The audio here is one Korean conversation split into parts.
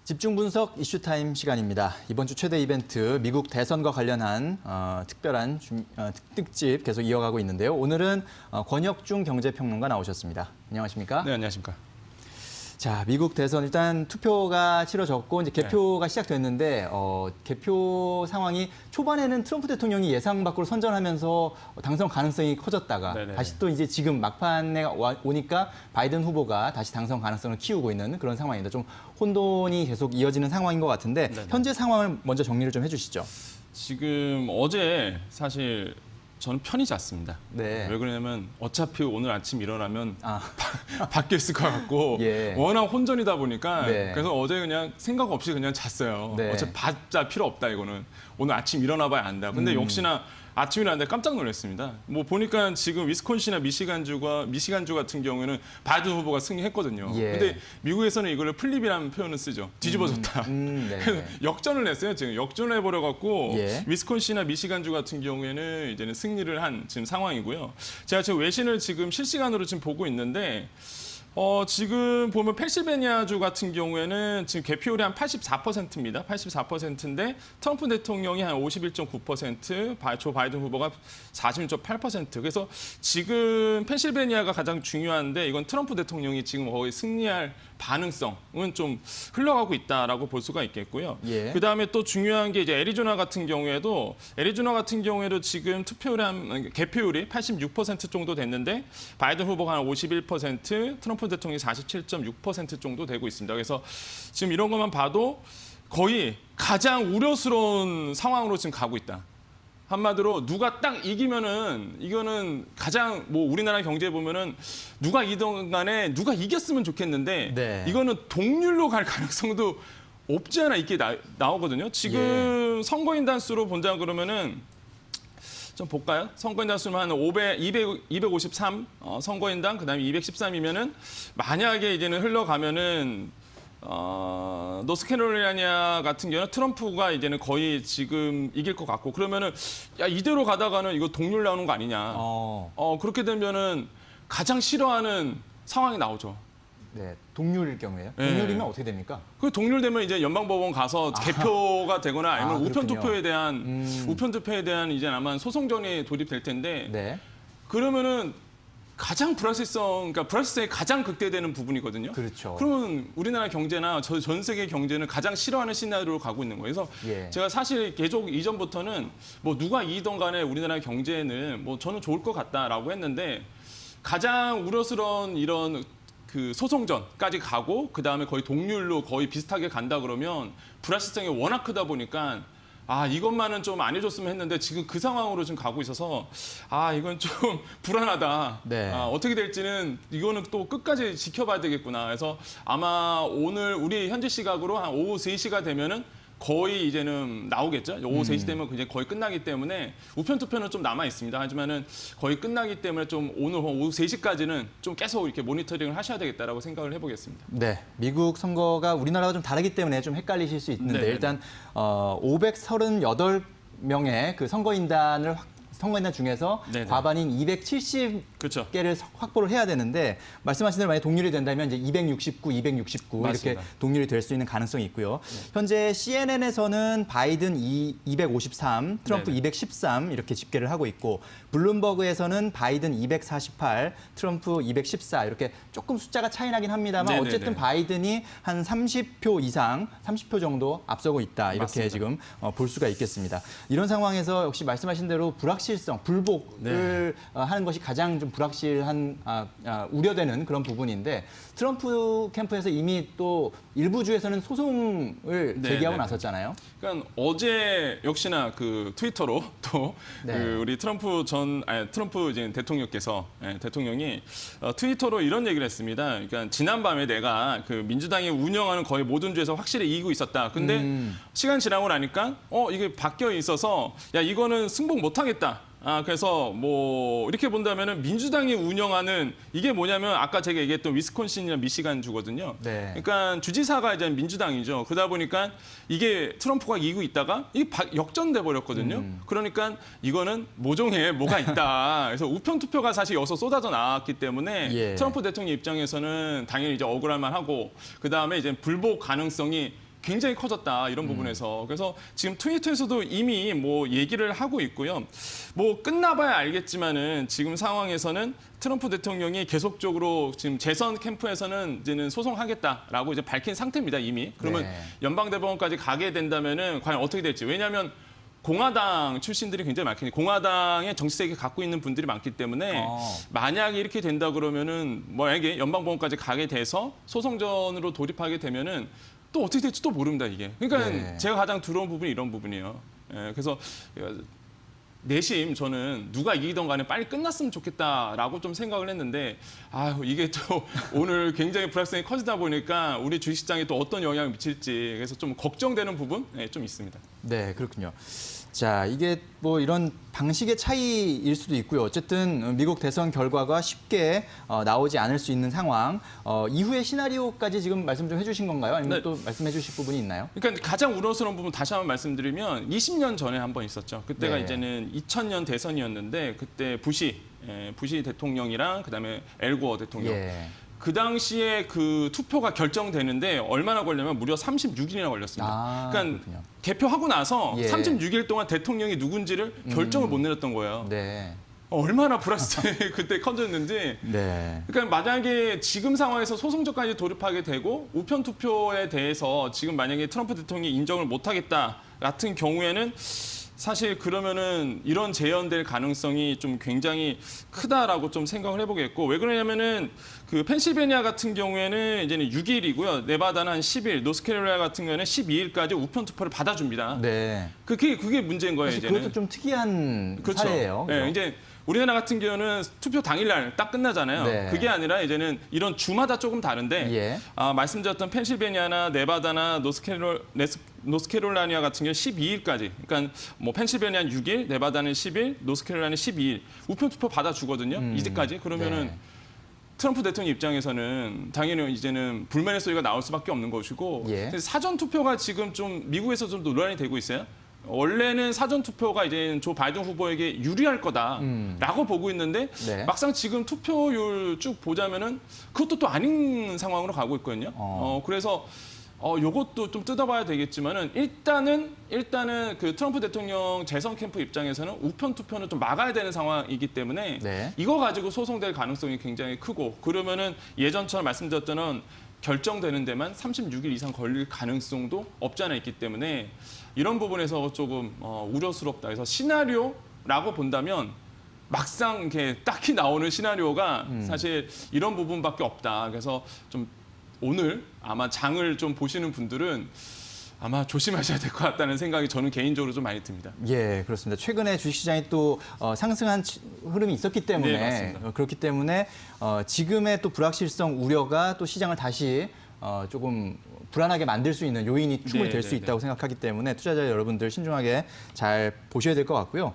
집중 분석 이슈타임 시간입니다. 이번 주 최대 이벤트 미국 대선과 관련한 특별한 특집 계속 이어가고 있는데요. 오늘은 권혁중 경제평론가 나오셨습니다. 안녕하십니까? 네, 안녕하십니까? 자, 미국 대선 일단 투표가 치러졌고 이제 개표가 시작됐는데 개표 상황이 초반에는 트럼프 대통령이 예상 밖으로 선전하면서 당선 가능성이 커졌다가 다시 또 이제 지금 막판에 오니까 바이든 후보가 다시 당선 가능성을 키우고 있는 그런 상황입니다. 좀 혼돈이 계속 이어지는 상황인 것 같은데 현재 상황을 먼저 정리를 좀 해주시죠. 지금 어제 사실 저는 편히 잤습니다. 네. 왜 그러냐면 어차피 오늘 아침 일어나면 바뀌었을 것 같고 예. 워낙 혼전이다 보니까 네. 그래서 어제 그냥 생각 없이 그냥 잤어요. 네. 어차피 받자 필요 없다 이거는. 오늘 아침 일어나 봐야 안다. 근데 역시나 아침에 일어났는데 깜짝 놀랐습니다. 뭐 보니까 지금 위스콘신이나 미시간주 같은 경우에는 바이든 후보가 승리했거든요. 예. 근데 미국에서는 이걸 플립이라는 표현을 쓰죠. 뒤집어졌다. 그래서 역전을 냈어요. 지금 역전을 해버려갖고 예. 위스콘신이나 미시간주 같은 경우에는 이제는 승리를 한 지금 상황이고요. 제가 지금 외신을 지금 실시간으로 지금 보고 있는데. 지금 보면 펜실베니아주 같은 경우에는 지금 개표율이 한 84%입니다. 84%인데 트럼프 대통령이 한 51.9%, 조 바이든 후보가 46.8%. 그래서 지금 펜실베니아가 가장 중요한데 이건 트럼프 대통령이 지금 거의 승리할 가능성은 좀 흘러가고 있다라고 볼 수가 있겠고요. 예. 그다음에 또 중요한 게 이제 애리조나 같은 경우에도 지금 개표율이 86% 정도 됐는데 바이든 후보가 한 51%, 트럼프 대통령이 47.6% 정도 되고 있습니다. 그래서 지금 이런 것만 봐도 거의 가장 우려스러운 상황으로 지금 가고 있다. 한마디로 누가 딱 이기면은 이거는 가장 뭐 우리나라 경제 보면은 누가 이기든 간에 누가 이겼으면 좋겠는데 이거는 동률로 갈 가능성도 없지 않아 있게 나오거든요. 지금 선거인단 수로 본다 그러면은 좀 볼까요? 선거인단 수는 한 253 선거인단 그다음에 213이면은 만약에 이제는 흘러가면은 노스캐롤라이나 같은 경우는 트럼프가 이제는 거의 지금 이길 것 같고 그러면은 야 이대로 가다가는 이거 동률 나오는 거 아니냐. 그렇게 되면은 가장 싫어하는 상황이 나오죠. 네, 동률일 경우에요? 동률이면 어떻게 됩니까? 그 동률되면 이제 연방법원 가서 개표가 되거나 아니면 우편 투표에 대한 이제 아마 소송전이 돌입될 텐데 그러면은 가장 불확실성이 가장 극대되는 부분이거든요. 그렇죠. 그러면 우리나라 경제나 전 세계 경제는 가장 싫어하는 시나리오로 가고 있는 거예요. 그래서 제가 사실 계속 이전부터는 뭐 누가 이기던 간에 우리나라 경제는 뭐 저는 좋을 것 같다라고 했는데 가장 우려스러운 이런 그 소송전까지 가고 그다음에 거의 동률로 거의 비슷하게 간다 그러면 불확실성이 워낙 크다 보니까 이것만은 좀 안 해줬으면 했는데 지금 그 상황으로 지금 가고 있어서 이건 좀 불안하다. 어떻게 될지는 이거는 또 끝까지 지켜봐야 되겠구나. 그래서 아마 오늘 우리 현지 시각으로 한 오후 3시가 되면은 거의 이제는 나오겠죠. 오후 3시 되면 이제 거의 끝나기 때문에 우편 투표는 좀 남아 있습니다. 하지만은 거의 끝나기 때문에 좀 오늘 오후 3시까지는 좀 계속 이렇게 모니터링을 하셔야 되겠다라고 생각을 해보겠습니다. 네, 미국 선거가 우리나라가 좀 다르기 때문에 좀 헷갈리실 수 있는데 일단 538명의 그 선거인단 중에서 과반인 270개를 확보를 해야 되는데 말씀하신 대로 만약 동률이 된다면 이제 269 맞습니다. 이렇게 동률이 될 수 있는 가능성이 있고요. 현재 CNN에서는 바이든 253, 트럼프 213 이렇게 집계를 하고 있고 블룸버그에서는 바이든 248, 트럼프 214 이렇게 조금 숫자가 차이 나긴 합니다만 어쨌든 바이든이 한 30표 이상, 30표 정도 앞서고 있다. 이렇게 지금 볼 수가 있겠습니다. 이런 상황에서 역시 말씀하신 대로 불복을 하는 것이 가장 좀 불확실한 우려되는 그런 부분인데 트럼프 캠프에서 이미 또 일부 주에서는 소송을 제기하고 나섰잖아요. 그러니까 어제 역시나 그 트위터로 또 그 우리 트럼프 이제 대통령이 트위터로 이런 얘기를 했습니다. 그러니까 지난밤에 내가 그 민주당이 운영하는 거의 모든 주에서 확실히 이기고 있었다. 근데 시간 지나고 나니까 이게 바뀌어 있어서 야 이거는 승복 못 하겠다. 그래서 뭐 이렇게 본다면은 민주당이 운영하는 이게 뭐냐면 아까 제가 얘기했던 위스콘신이나 미시간 주거든요. 그러니까 주지사가 이제 민주당이죠. 그러다 보니까 이게 트럼프가 이기고 있다가 이게 역전돼 버렸거든요. 그러니까 이거는 모종에 뭐가 있다. 그래서 우편 투표가 사실 여기서 쏟아져 나왔기 때문에 트럼프 대통령 입장에서는 당연히 이제 억울할 만하고 그 다음에 이제 불복 가능성이 굉장히 커졌다 이런 부분에서 그래서 지금 트위터에서도 이미 뭐 얘기를 하고 있고요. 뭐 끝나봐야 알겠지만은 지금 상황에서는 트럼프 대통령이 계속적으로 지금 재선 캠프에서는 이제는 소송하겠다라고 이제 밝힌 상태입니다 이미. 그러면 네. 연방대법원까지 가게 된다면은 과연 어떻게 될지. 왜냐하면 공화당 출신들이 굉장히 많거든요. 공화당의 정치색을 갖고 있는 분들이 많기 때문에 만약에 이렇게 된다 그러면은 만약에 연방법원까지 가게 돼서 소송전으로 돌입하게 되면은 또 어떻게 될지 또 모릅니다 이게. 그러니까 네. 제가 가장 두려운 부분이 이런 부분이에요. 예, 그래서 내심 저는 누가 이기던 간에 빨리 끝났으면 좋겠다라고 좀 생각을 했는데 이게 또 오늘 굉장히 불확실성이 커지다 보니까 우리 주식시장에 또 어떤 영향을 미칠지 그래서 좀 걱정되는 부분 좀 있습니다. 네, 그렇군요. 자, 이게 뭐 이런 방식의 차이일 수도 있고요. 어쨌든 미국 대선 결과가 쉽게 나오지 않을 수 있는 상황. 이후의 시나리오까지 지금 말씀 좀 해주신 건가요? 아니면 네. 또 말씀해 주실 부분이 있나요? 그러니까 가장 우려스러운 부분 다시 한번 말씀드리면 20년 전에 한 번 있었죠. 그때가 네. 이제는 2000년 대선이었는데 그때 부시 대통령이랑 그다음에 엘고어 대통령. 예. 그 당시에 그 투표가 결정되는데 얼마나 걸려면 무려 36일이나 걸렸습니다. 그러니까 그렇군요. 개표하고 나서 예. 36일 동안 대통령이 누군지를 결정을 못 내렸던 거예요. 네. 얼마나 불확실성이 그때 커졌는지. 네. 그러니까 만약에 지금 상황에서 소송전까지 돌입하게 되고 우편 투표에 대해서 지금 만약에 트럼프 대통령이 인정을 못하겠다 같은 경우에는 사실 그러면은 이런 재연될 가능성이 좀 굉장히 크다라고 좀 생각을 해보겠고 왜 그러냐면은 그 펜실베니아 같은 경우에는 이제는 6일이고요. 네바다는 한 10일, 노스캐롤라이나 같은 경우에는 12일까지 우편 투표를 받아줍니다. 네. 그게 문제인 거예요. 사실 이제는. 그것도 좀 특이한 그렇죠. 사례예요. 그렇죠? 네, 이제 우리나라 같은 경우는 투표 당일날 딱 끝나잖아요. 네. 그게 아니라 이제는 이런 주마다 조금 다른데 예. 말씀드렸던 펜실베니아나 네바다나 노스캐롤라이나 같은 경우 12일까지. 그러니까 뭐 펜실베니아는 6일, 네바다는 10일, 노스캐롤라이나는 12일. 우편 투표 받아주거든요. 이제까지. 그러면은 네. 트럼프 대통령 입장에서는 당연히 이제는 불만의 소리가 나올 수밖에 없는 것이고 예. 사전 투표가 지금 좀 미국에서 좀 논란이 되고 있어요. 원래는 사전 투표가 이제 조 바이든 후보에게 유리할 거다라고 보고 있는데 네. 막상 지금 투표율 쭉 보자면은 그것도 또 아닌 상황으로 가고 있거든요. 그래서 요것도 좀 뜯어봐야 되겠지만은 일단은 그 트럼프 대통령 재선 캠프 입장에서는 우편 투표는 좀 막아야 되는 상황이기 때문에 네. 이거 가지고 소송될 가능성이 굉장히 크고 그러면은 예전처럼 말씀드렸던 결정되는 데만 36일 이상 걸릴 가능성도 없지 않아 있기 때문에 이런 부분에서 조금 우려스럽다. 그래서 시나리오라고 본다면 막상 이렇게 딱히 나오는 시나리오가 사실 이런 부분밖에 없다. 그래서 좀 오늘 아마 장을 좀 보시는 분들은 아마 조심하셔야 될 것 같다는 생각이 저는 개인적으로 좀 많이 듭니다. 예, 그렇습니다. 최근에 주식시장이 또 상승한 흐름이 있었기 때문에 네, 맞습니다. 그렇기 때문에 지금의 또 불확실성 우려가 또 시장을 다시 조금 불안하게 만들 수 있는 요인이 충분히 될 수 있다고 생각하기 때문에 투자자 여러분들 신중하게 잘 보셔야 될 것 같고요.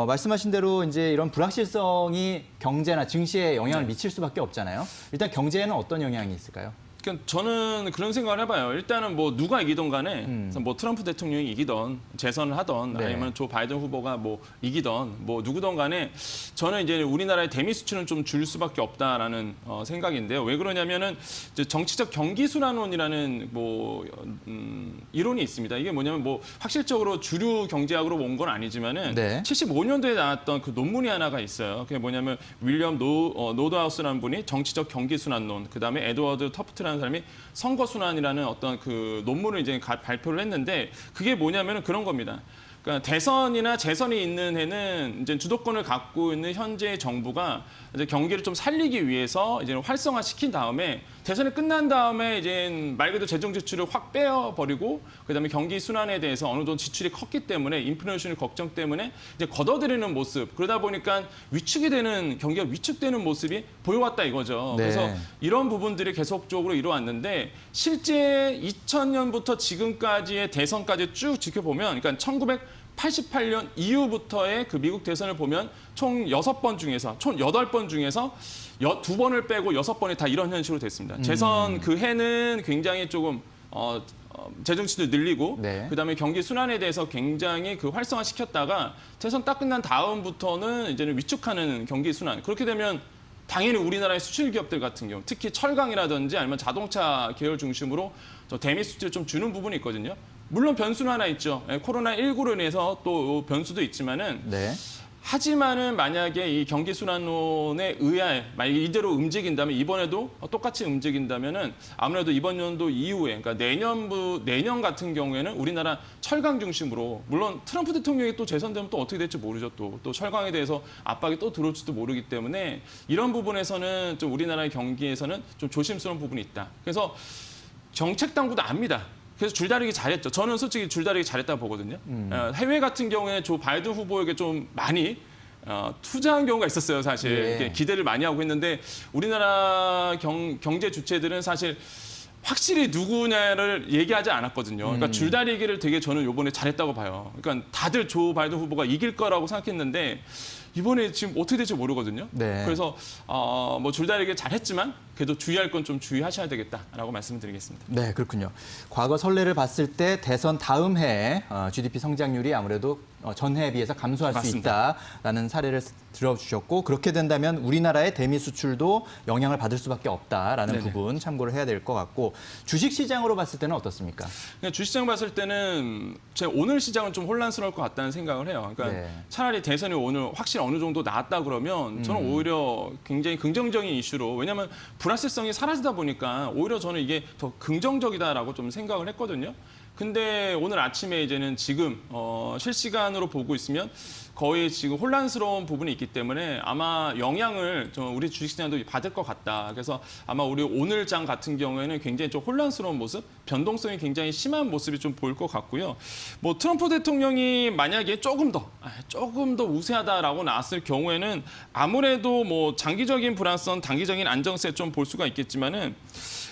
말씀하신 대로 이제 이런 불확실성이 경제나 증시에 영향을 미칠 수밖에 없잖아요. 일단 경제에는 어떤 영향이 있을까요? 그러니까 저는 그런 생각을 해봐요. 일단은 뭐 누가 이기던 간에 뭐 트럼프 대통령이 이기던 재선을 하던 네. 아니면 조 바이든 후보가 뭐 이기던 뭐 누구든 간에 저는 이제 우리나라의 대미 수출은 좀 줄 수밖에 없다라는 생각인데요. 왜 그러냐면은 이제 정치적 경기 순환론이라는 뭐 이론이 있습니다. 이게 뭐냐면 뭐 확실적으로 주류 경제학으로 온 건 아니지만은 네. 75년도에 나왔던 그 논문이 하나가 있어요. 그게 뭐냐면 윌리엄 노드하우스라는 분이 정치적 경기 순환론, 그다음에 에드워드 터프트라는 사람이 선거 순환이라는 어떤 그 논문을 이제 발표를 했는데 그게 뭐냐면은 그런 겁니다. 그러니까 대선이나 재선이 있는 해는 이제 주도권을 갖고 있는 현재 정부가 이제 경기를 좀 살리기 위해서 이제 활성화시킨 다음에 대선이 끝난 다음에 이제 말 그대로 재정 지출을 확 빼어버리고 그다음에 경기 순환에 대해서 어느 정도 지출이 컸기 때문에 인플레이션 걱정 때문에 이제 걷어들이는 모습 그러다 보니까 위축이 되는 경기가 위축되는 모습이 보여왔다 이거죠. 네. 그래서 이런 부분들이 계속적으로 이루어왔는데 실제 2000년부터 지금까지의 대선까지 쭉 지켜보면 그러니까 1988년 이후부터의 그 미국 대선을 보면 총 6번 중에서 총 8번 중에서 2번을 빼고 6번이 다 이런 현실로 됐습니다. 재선 그 해는 굉장히 조금 재정 지출도 늘리고 네. 그다음에 경기 순환에 대해서 굉장히 그 활성화 시켰다가 대선 딱 끝난 다음부터는 이제는 위축하는 경기 순환. 그렇게 되면 당연히 우리나라의 수출 기업들 같은 경우, 특히 철강이라든지 아니면 자동차 계열 중심으로 대미 수출을 좀 주는 부분이 있거든요. 물론 변수는 하나 있죠. 코로나19로 인해서 또 변수도 있지만은 네. 하지만은 만약에 이 경기 순환론에 의하에 만약에 이대로 움직인다면 이번에도 똑같이 움직인다면은 아무래도 이번 연도 이후에 그러니까 내년 같은 경우에는 우리나라 철강 중심으로 물론 트럼프 대통령이 또 재선되면 또 어떻게 될지 모르죠. 또 철강에 대해서 압박이 또 들어올지도 모르기 때문에 이런 부분에서는 좀 우리나라의 경기에서는 좀 조심스러운 부분이 있다. 그래서 정책 당국도 압니다. 그래서 줄다리기 잘했죠. 저는 솔직히 줄다리기 잘했다고 보거든요. 해외 같은 경우에 조 바이든 후보에게 좀 많이 투자한 경우가 있었어요. 사실 이렇게 기대를 많이 하고 했는데 우리나라 경제 주체들은 사실 확실히 누구냐를 얘기하지 않았거든요. 그러니까 줄다리기를 되게 저는 이번에 잘했다고 봐요. 그러니까 다들 조 바이든 후보가 이길 거라고 생각했는데 이번에 지금 어떻게 될지 모르거든요. 네. 그래서 뭐 줄다리기 잘했지만 그래도 주의할 건 좀 주의하셔야 되겠다라고 말씀드리겠습니다. 네, 그렇군요. 과거 선례를 봤을 때 대선 다음 해에 GDP 성장률이 아무래도 전해에 비해서 감소할 맞습니다. 수 있다라는 사례를 들어주셨고 그렇게 된다면 우리나라의 대미 수출도 영향을 받을 수밖에 없다라는 네네. 부분 참고를 해야 될 것 같고 주식시장으로 봤을 때는 어떻습니까? 주시장 봤을 때는 제가 오늘 시장은 좀 혼란스러울 것 같다는 생각을 해요. 그러니까 네. 차라리 대선이 오늘 확실히 어느 정도 나왔다 그러면 저는 오히려 굉장히 긍정적인 이슈로 왜냐하면 불확실성이 사라지다 보니까 오히려 저는 이게 더 긍정적이다라고 좀 생각을 했거든요. 근데 오늘 아침에 이제는 지금 실시간으로 보고 있으면 거의 지금 혼란스러운 부분이 있기 때문에 아마 영향을 좀 우리 주식시장도 받을 것 같다. 그래서 아마 우리 오늘장 같은 경우에는 굉장히 좀 혼란스러운 모습, 변동성이 굉장히 심한 모습이 좀 보일 것 같고요. 뭐 트럼프 대통령이 만약에 조금 더 우세하다라고 나왔을 경우에는 아무래도 뭐 장기적인 불안성, 단기적인 안정세 좀 볼 수가 있겠지만은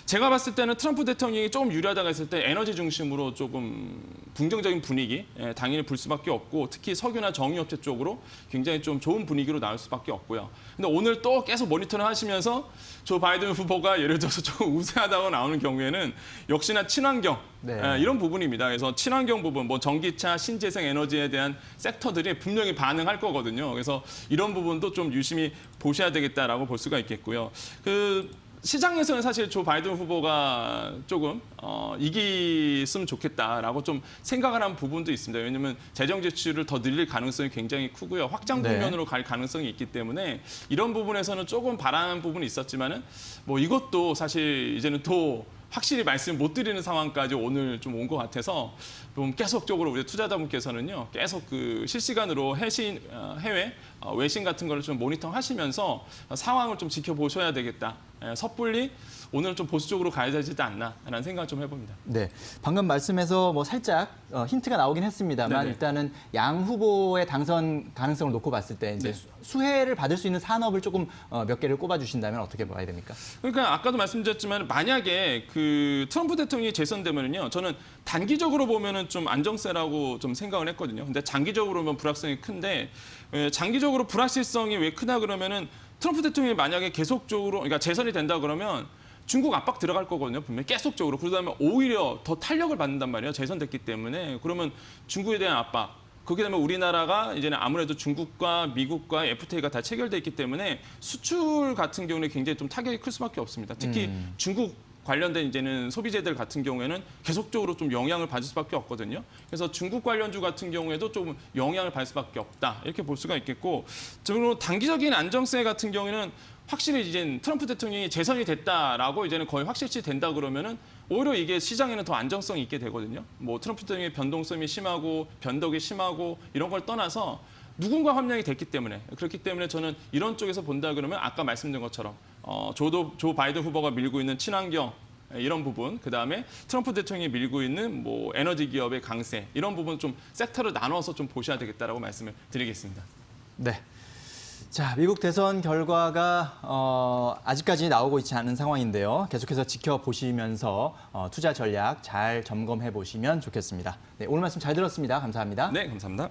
제가 봤을 때는 트럼프 대통령이 조금 유리하다고 했을 때 에너지 중심으로 조금 긍정적인 분위기 당연히 불 수밖에 없고 특히 석유나 정유업체 쪽으로 굉장히 좀 좋은 분위기로 나올 수밖에 없고요. 근데 오늘 또 계속 모니터를 하시면서 조 바이든 후보가 예를 들어서 조금 우세하다고 나오는 경우에는 역시나 친환경 이런 부분입니다. 그래서 친환경 부분, 뭐 전기차, 신재생 에너지에 대한 섹터들이 분명히 반응할 거거든요. 그래서 이런 부분도 좀 유심히 보셔야 되겠다라고 볼 수가 있겠고요. 시장에서는 사실 조 바이든 후보가 조금 이겼으면 좋겠다라고 좀 생각을 한 부분도 있습니다. 왜냐하면 재정 지출을 더 늘릴 가능성이 굉장히 크고요. 확장 국면으로 갈 가능성이 있기 때문에 이런 부분에서는 조금 바라는 부분이 있었지만은 뭐 이것도 사실 이제는 또 확실히 말씀 못 드리는 상황까지 오늘 좀 온 것 같아서 좀 계속적으로 우리 투자자분께서는요 계속 그 실시간으로 해외 외신 같은 거를 좀 모니터하시면서 상황을 좀 지켜보셔야 되겠다. 섣불리 오늘은 좀 보수적으로 가야 되지 않나라는 생각을 좀 해봅니다. 네, 방금 말씀에서 뭐 살짝 힌트가 나오긴 했습니다만 네네. 일단은 양 후보의 당선 가능성을 놓고 봤을 때 이제 수혜를 받을 수 있는 산업을 조금 몇 개를 꼽아주신다면 어떻게 봐야 됩니까? 그러니까 아까도 말씀드렸지만 만약에 그 트럼프 대통령이 재선되면은요, 저는 단기적으로 보면은 좀 안정세라고 좀 생각을 했거든요. 근데 장기적으로 보면 불확실성이 큰데 장기적으로 불확실성이 왜 크나 그러면은 트럼프 대통령이 만약에 계속적으로 그러니까 재선이 된다 그러면 중국 압박 들어갈 거거든요. 분명히 계속적으로. 그러다 오히려 더 탄력을 받는단 말이에요. 재선됐기 때문에. 그러면 중국에 대한 압박. 그렇게 되면 우리나라가 이제는 아무래도 중국과 미국과 FTA가 다 체결돼 있기 때문에 수출 같은 경우는 굉장히 좀 타격이 클 수밖에 없습니다. 특히 중국 관련된 이제는 소비재들 같은 경우에는 계속적으로 좀 영향을 받을 수밖에 없거든요. 그래서 중국 관련주 같은 경우에도 좀 영향을 받을 수밖에 없다. 이렇게 볼 수가 있겠고, 적으로 단기적인 안정세 같은 경우에는 확실히 이제 트럼프 대통령이 재선이 됐다라고 이제는 거의 확실시 된다 그러면은 오히려 이게 시장에는 더 안정성이 있게 되거든요. 뭐 트럼프 대통령의 변동성이 심하고 변덕이 심하고 이런 걸 떠나서 누군가 함량이 됐기 때문에 그렇기 때문에 저는 이런 쪽에서 본다 그러면 아까 말씀드린 것처럼 조 바이든 후보가 밀고 있는 친환경 이런 부분, 그다음에 트럼프 대통령이 밀고 있는 뭐 에너지 기업의 강세 이런 부분 좀 섹터를 나눠서 좀 보셔야 되겠다라고 말씀을 드리겠습니다. 네. 자, 미국 대선 결과가 아직까지 나오고 있지 않은 상황인데요. 계속해서 지켜보시면서 투자 전략 잘 점검해 보시면 좋겠습니다. 네, 오늘 말씀 잘 들었습니다. 감사합니다. 네, 감사합니다.